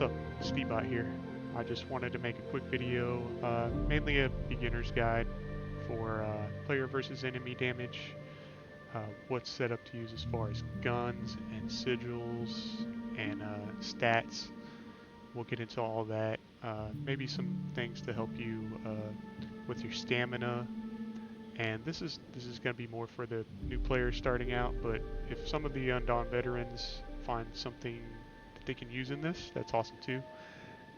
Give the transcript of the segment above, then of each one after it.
What's up, DBOT here. I just wanted to make a quick video, mainly a beginner's guide for player versus enemy damage, what setup to use as far as guns and sigils and stats. We'll get into all that. Maybe some things to help you with your stamina. And this is going to be more for the new players starting out, but if some of the Undawn veterans find something that they can use in this, that's awesome too.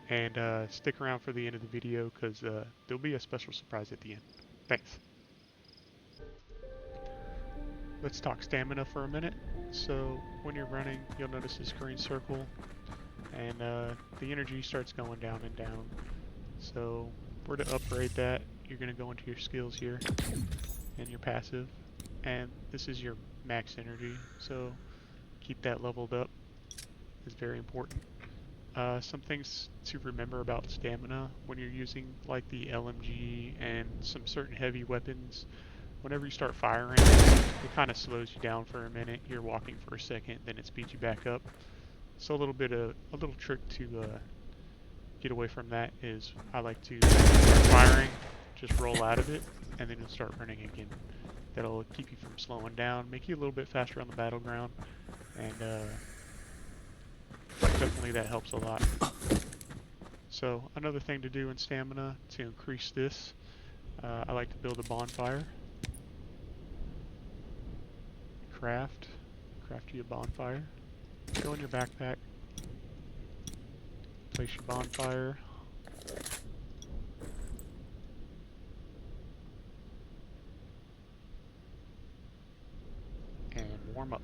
And stick around for the end of the video because there'll be a special surprise at the end. Thanks. Let's talk stamina for a minute. So when you're running, you'll notice this green circle, and the energy starts going down and down. So for to upgrade that, you're going to go into your skills here and your passive, and this is your max energy, so keep that leveled up. Is very important. Some things to remember about stamina when you're using like the LMG and some certain heavy weapons. Whenever you start firing, it kind of slows you down for a minute. You're walking for a second, then it speeds you back up. So a little trick to get away from that is I like to start firing, just roll out of it, and then you'll start running again. That'll keep you from slowing down, make you a little bit faster on the battleground, and definitely that helps a lot. So another thing to do in stamina to increase this, I like to build a bonfire. Craft you a bonfire. Go in your backpack. Place your bonfire. And warm up.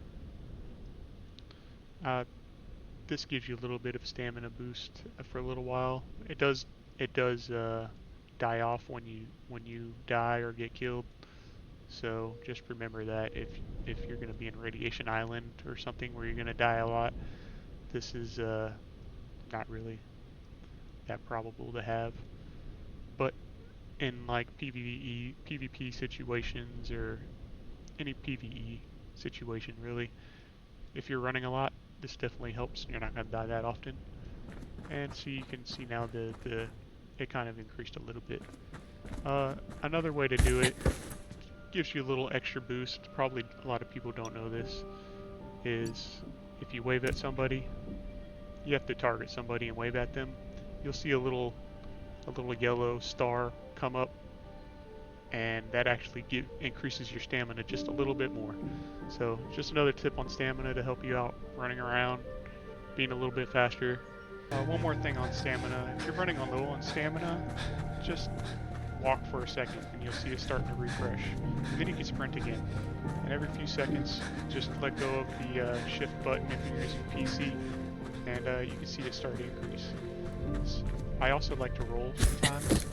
This gives you a little bit of stamina boost for a little while. It does die off when you die or get killed. So just remember that if you're going to be in Radiation Island or something where you're going to die a lot, this is not really that probable to have. But in like PvP situations or any PvE situation really, if you're running a lot, this definitely helps. You're not going to die that often. And so you can see now it kind of increased a little bit. Another way to do it, gives you a little extra boost, probably a lot of people don't know this, is if you wave at somebody, you have to target somebody and wave at them, you'll see a little yellow star come up, and that actually increases your stamina just a little bit more. So just another tip on stamina to help you out running around, being a little bit faster. One more thing on stamina, if you're running on low on stamina, just walk for a second and you'll see it starting to refresh. And then you can sprint again. And every few seconds, just let go of the shift button if you're using PC, and you can see it start to increase. I also like to roll sometimes.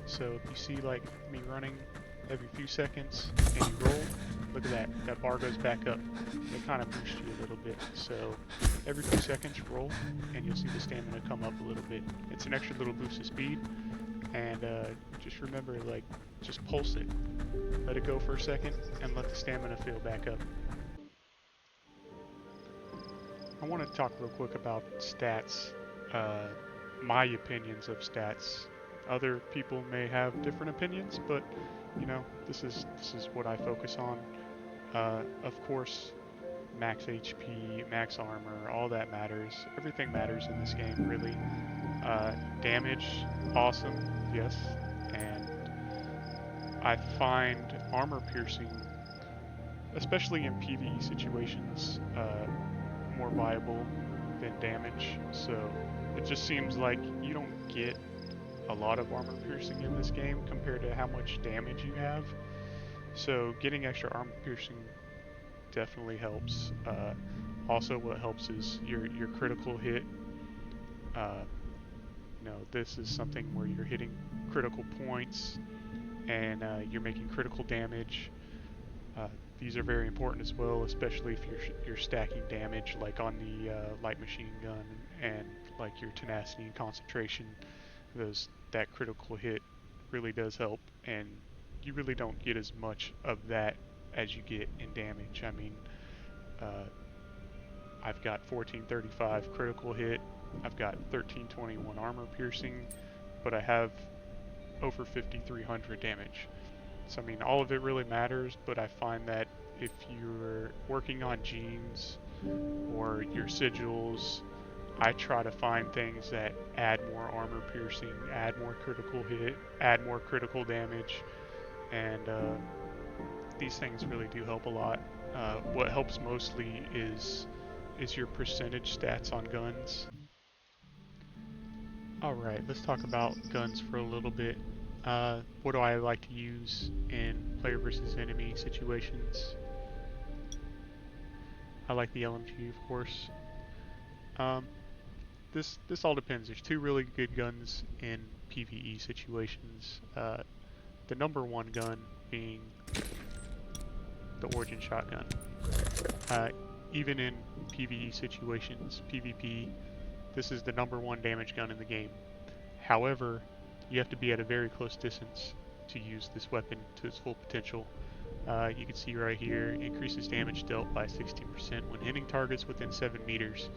So if you see like me running every few seconds and you roll, look at that. That bar goes back up. It kind of boosts you a little bit. So every few seconds roll and you'll see the stamina come up a little bit. It's an extra little boost of speed. And just remember, like, just pulse it. Let it go for a second and let the stamina fill back up. I want to talk real quick about stats, my opinions of stats. Other people may have different opinions, but you know, this is what I focus on. Of course, max HP, max armor, all that matters. Everything matters in this game, really. Damage, awesome, yes, and I find armor piercing, especially in PvE situations, more viable than damage. So it just seems like you don't get a lot of armor piercing in this game compared to how much damage you have. So getting extra armor piercing definitely helps. Also, what helps is your critical hit. This is something where you're hitting critical points and you're making critical damage. These are very important as well, especially if you're stacking damage, like on the light machine gun and like your tenacity and concentration. That critical hit really does help, and you really don't get as much of that as you get in damage. I mean, I've got 1435 critical hit I've got 1321 armor piercing, but I have over 5300 damage. So I mean, all of it really matters, but I find that if you're working on genes or your sigils, I try to find things that add more armor piercing, add more critical hit, add more critical damage, and these things really do help a lot. What helps mostly is your percentage stats on guns. Alright, let's talk about guns for a little bit. What do I like to use in player versus enemy situations? I like the LMG, of course. Um, this all depends. There's two really good guns in PvE situations. The number one gun being the Origin Shotgun. Uh, Even in PvE situations, PvP, this is the number one damage gun in the game. However, you have to be at a very close distance to use this weapon to its full potential. You can see right here, increases damage dealt by 16% when hitting targets within 7 meters.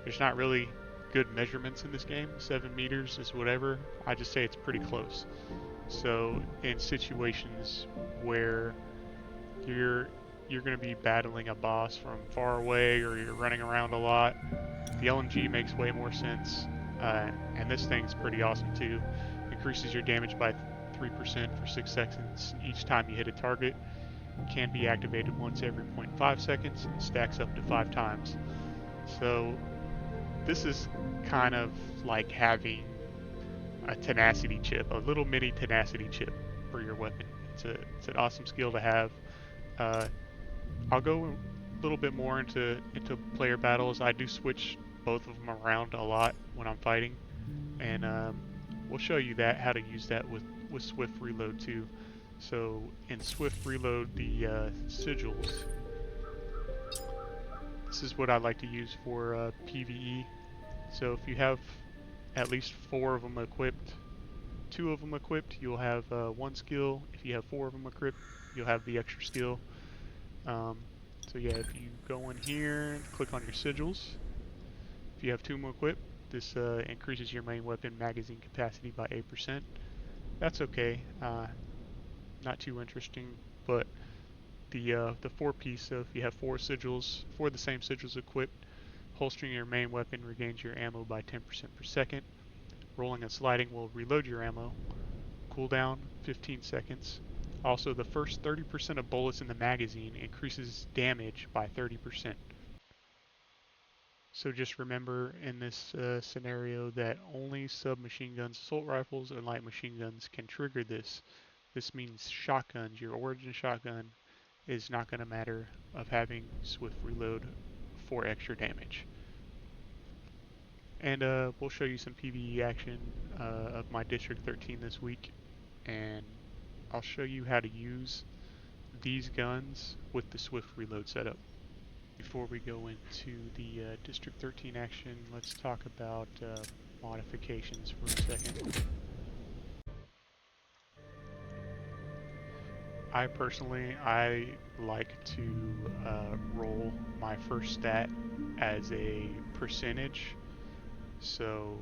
There's not really good measurements in this game. 7 meters is whatever. I just say it's pretty close. So in situations where you're going to be battling a boss from far away or you're running around a lot, the LMG makes way more sense. And this thing's pretty awesome too. Increases your damage by 3% for 6 seconds each time you hit a target. Can be activated once every 0.5 seconds and stacks up to 5 times. So this is kind of like having a tenacity chip, a little mini tenacity chip for your weapon. It's an awesome skill to have. I'll go a little bit more into player battles. I do switch both of them around a lot when I'm fighting, and we'll show you that how to use that with swift reload too. So in swift reload, the sigils. This is what I like to use for PvE. So if you have at least 4 of them equipped, 2 of them equipped, you'll have 1 skill. If you have 4 of them equipped, you'll have the extra skill. So yeah, if you go in here and click on your sigils, if you have 2 more equipped, this increases your main weapon magazine capacity by 8%. That's okay, not too interesting, but the 4-piece, so if you have 4 sigils, 4 of the same sigils equipped, holstering your main weapon regains your ammo by 10% per second. Rolling and sliding will reload your ammo. Cooldown 15 seconds. Also, the first 30% of bullets in the magazine increases damage by 30%. So just remember in this scenario that only submachine guns, assault rifles, and light machine guns can trigger this. This means shotguns, your Origin shotgun, is not going to matter of having swift reload for extra damage. And we'll show you some PvE action of my District 13 this week, and I'll show you how to use these guns with the swift reload setup. Before we go into the District 13 action, let's talk about modifications for a second. I personally like to roll my first stat as a percentage. So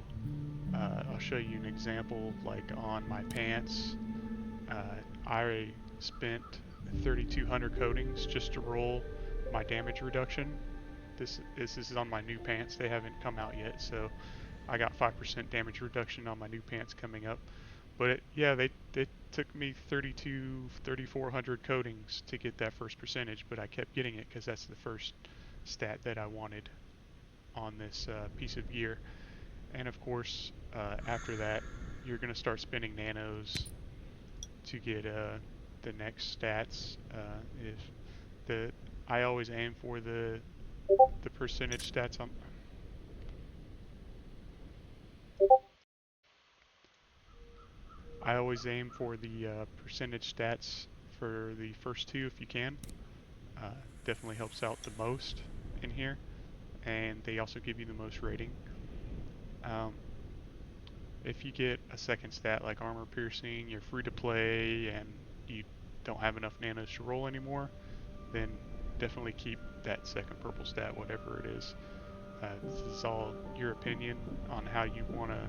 I'll show you an example. Like on my pants, I spent 3,200 coatings just to roll my damage reduction. This is on my new pants. They haven't come out yet, so I got 5% damage reduction on my new pants coming up. But they took me 3,400 coatings to get that first percentage, but I kept getting it because that's the first stat that I wanted on this piece of gear. And of course, after that, you're going to start spending nanos to get the next stats. I always aim for the percentage stats on. I always aim for the percentage stats for the first 2 if you can. Definitely helps out the most in here, and they also give you the most rating. If you get a second stat like armor piercing, you're free to play, and you don't have enough nanos to roll anymore, then definitely keep that second purple stat, whatever it is. This is all your opinion on how you want to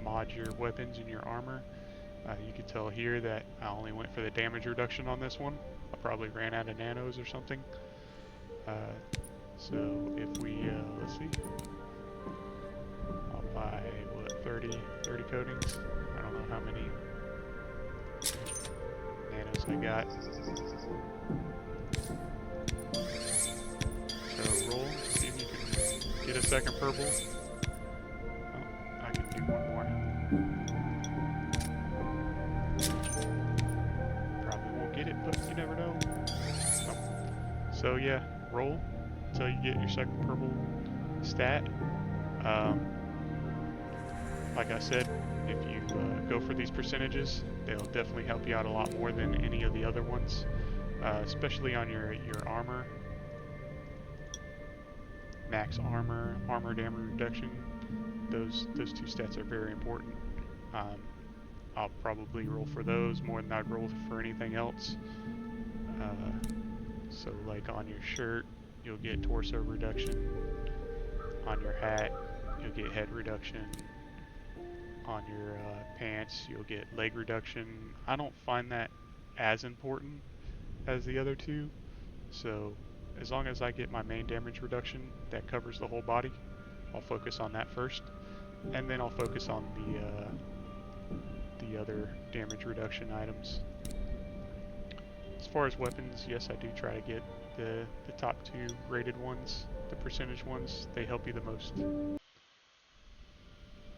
mod your weapons and your armor. You can tell here that I only went for the damage reduction on this one. I probably ran out of nanos or something. So if we, let's see, I'll buy, what, 30 coatings? I don't know how many nanos I got. So roll, see if you can get a second purple. Oh, I can do one more. Probably won't get it, but you never know. Oh. So yeah, roll until you get your second purple stat. Like I said, if you go for these percentages, they'll definitely help you out a lot more than any of the other ones, especially on your armor. Max armor damage reduction. Those two stats are very important. I'll probably roll for those more than I'd roll for anything else. So like on your shirt, you'll get torso reduction. On your hat, you'll get head reduction. On your pants, you'll get leg reduction. I don't find that as important as the other two, so as long as I get my main damage reduction that covers the whole body, I'll focus on that first, and then I'll focus on the other damage reduction items. As far as weapons, yes, I do try to get the top two rated ones, the percentage ones. They help you the most.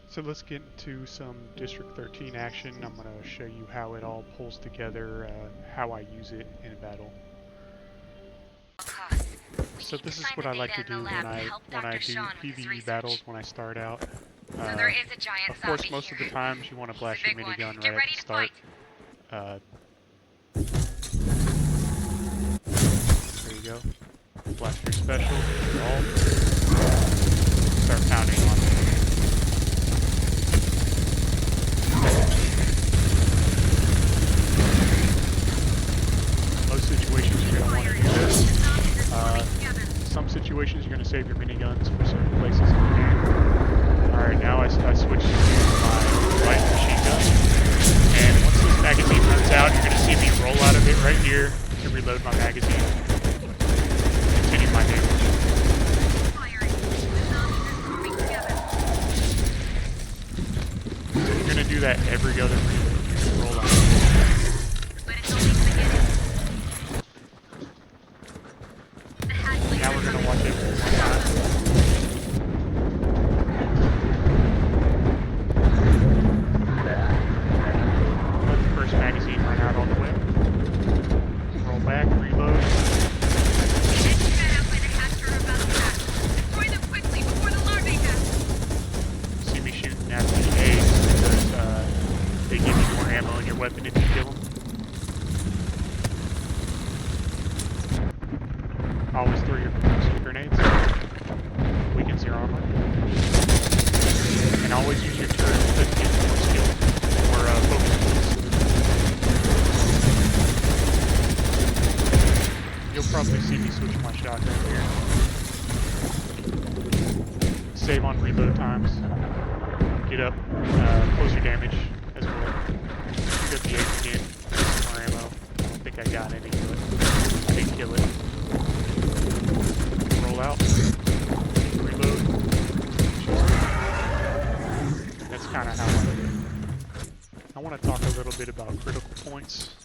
So let's get into some District 13 action. I'm going to show you how it all pulls together, how I use it in battle. So this is what I like to do when I do PvE battles when I start out. Of course, most of the times you want to blast your minigun right at the start. There you go. Blast your special, all. Start pounding on it. Most situations you're going to want to do this. Some situations you're going to save your miniguns for certain places in the game. Alright, now I switched to my light machine gun. And once this magazine runs out, you're going to see me roll out of it right here to reload my magazine. Continue my damage. So you're going to do that every other reload. Roll out. Now we're going to watch it one more time. Let the first magazine run out all the way. Roll back, reload. See me shooting at the A's because they give you more ammo in your weapon if you kill them. Always throw your grenades. Weakens your armor. And always use your turret to get more skill. Or focus points. You'll probably see me switch my shotgun here. Save on reload times. Get up, close your damage as well. Get the Ace again. More ammo. I don't think I got any, but I didn't kill it. Roll out, reload. That's kind of how I do it. I want to talk a little bit about critical points.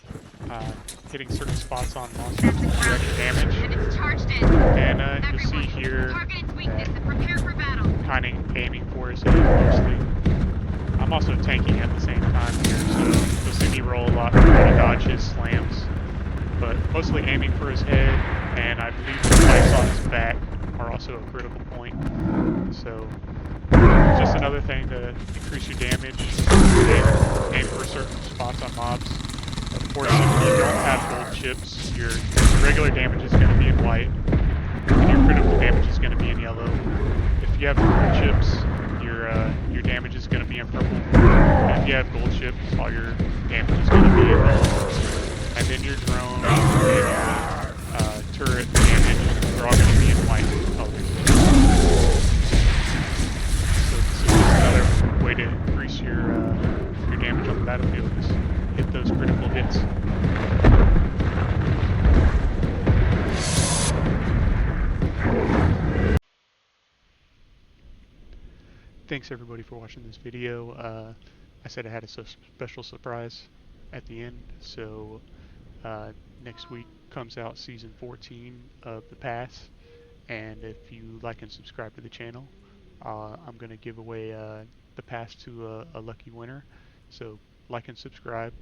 Hitting certain spots on monsters will direct damage. And you'll see here, kind of aiming for his head mostly. I'm also tanking at the same time here, so you'll see me roll a lot to dodge his slams. But mostly aiming for his head, and I believe the spikes on his back are also a critical point. So, just another thing to increase your damage. Aim for certain spots on mobs. Of course, if you don't have gold chips, your regular damage is going to be in white, and your critical damage is going to be in yellow. If you have gold chips, your damage is going to be in purple. And if you have gold chips, all your damage is going to be in red. And then your drone and turret damage are all going to be in white colors. So thanks everybody for watching this video. I said I had a special surprise at the end, so next week comes out season 14 of the pass, and if you like and subscribe to the channel, I'm going to give away the pass to a lucky winner. So like and subscribe,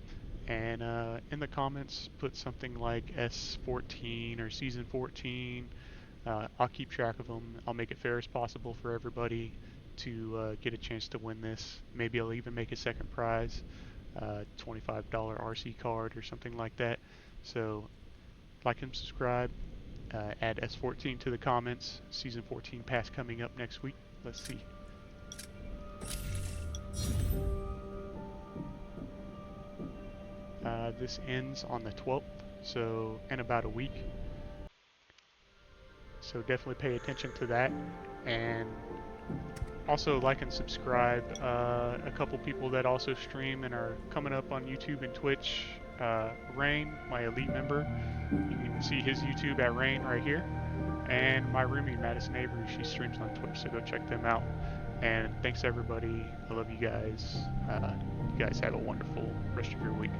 and in the comments put something like S14 or season 14. I'll keep track of them. I'll make it fair as possible for everybody to get a chance to win this. Maybe I'll even make a second prize, $25 RC card or something like that. So like and subscribe, add S14 to the comments. Season 14 pass coming up next week. Let's see. This ends on the 12th, so in about a week. So definitely pay attention to that, and also like and subscribe. A couple people that also stream and are coming up on YouTube and Twitch. Rain, my elite member, you can see his YouTube at Rain right here, and my roomie Madison Avery, she streams on Twitch, so go check them out. And thanks everybody. I love you guys. You guys have a wonderful rest of your week.